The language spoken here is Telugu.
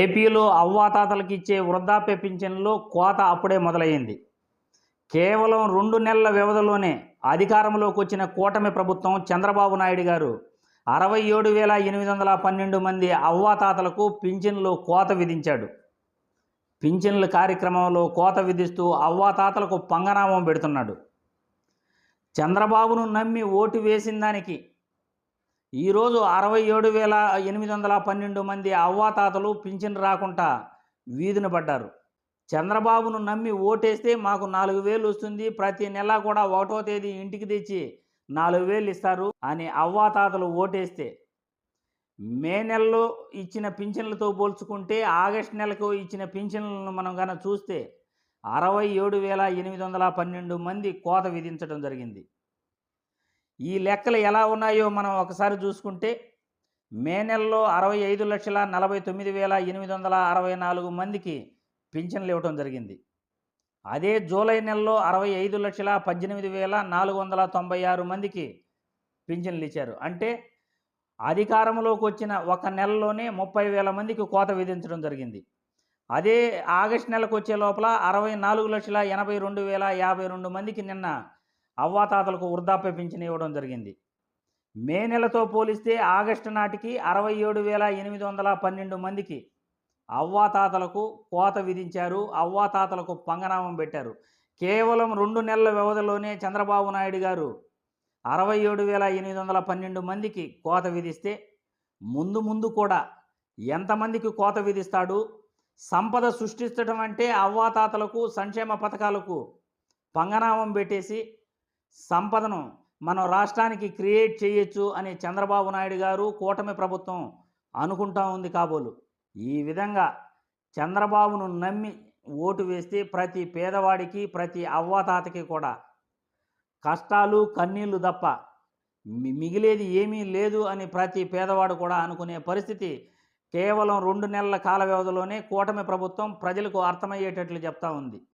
ఏపీలో అవ్వాతాతలకు ఇచ్చే వృద్ధాప్య పింఛన్లో కోత అప్పుడే మొదలైంది. కేవలం 2 నెలల వ్యవధిలోనే అధికారంలోకి వచ్చిన కూటమి ప్రభుత్వం చంద్రబాబు నాయుడు గారు 67,812 మంది అవ్వాతాతలకు పింఛన్లో కోత విధించాడు. పింఛన్ల కార్యక్రమంలో కోత విధిస్తూ అవ్వాతాతలకు పంగనామం పెడుతున్నాడు. చంద్రబాబును నమ్మి ఓటు వేసిన దానికి ఈరోజు 67,812 మంది అవ్వాతాతలు పింఛన్ రాకుండా వీధిన పడ్డారు. చంద్రబాబును నమ్మి ఓటేస్తే మాకు 4,000 వస్తుంది, ప్రతి నెల కూడా 1వ తేదీ ఇంటికి తెచ్చి 4,000 ఇస్తారు అని అవ్వాతాతలు ఓటేస్తే, మే నెలలో ఇచ్చిన పింఛన్లతో పోల్చుకుంటే ఆగస్టు నెలకు ఇచ్చిన పింఛన్లను మనం కనుక చూస్తే 67,812 మంది కోత విధించడం జరిగింది. ఈ లెక్కలు ఎలా ఉన్నాయో మనం ఒకసారి చూసుకుంటే, మే నెలలో 65,49,864 మందికి పింఛన్లు ఇవ్వడం జరిగింది. అదే జూలై నెలలో 65,18,496 మందికి పింఛన్లు ఇచ్చారు. అంటే అధికారంలోకి వచ్చిన ఒక నెలలోనే 30,000 మందికి కోత విధించడం జరిగింది. అదే ఆగస్టు నెలకు వచ్చే లోపల 64,82,052 మందికి నిన్న అవ్వాతాతలకు వృద్ధాప్య పింఛన్ ఇవ్వడం జరిగింది. మే నెలతో పోలిస్తే ఆగస్టు నాటికి 67,812 మందికి అవ్వాతాతలకు కోత విధించారు. అవ్వాతాతలకు పంగనామం పెట్టారు. కేవలం 2 నెలల వ్యవధిలోనే చంద్రబాబు నాయుడు గారు 67,812 మందికి కోత విధిస్తే, ముందు కూడా ఎంతమందికి కోత విధిస్తాడు? సంపద సృష్టించడం అంటే అవ్వాతాతలకు సంక్షేమ పథకాలకు పంగనామం పెట్టేసి సంపదను మనం రాష్ట్రానికి క్రియేట్ చేయొచ్చు అని చంద్రబాబు నాయుడు గారు కూటమి ప్రభుత్వం అనుకుంటా ఉంది కాబోలు. ఈ విధంగా చంద్రబాబును నమ్మి ఓటు వేస్తే ప్రతి పేదవాడికి, ప్రతి అవ్వాతాతకి కూడా కష్టాలు కన్నీళ్లు తప్ప మిగిలేది ఏమీ లేదు అని ప్రతి పేదవాడు కూడా అనుకునే పరిస్థితి కేవలం 2 నెలల కాల వ్యవధిలోనే కూటమి ప్రభుత్వం ప్రజలకు అర్థమయ్యేటట్లు చెప్తా ఉంది.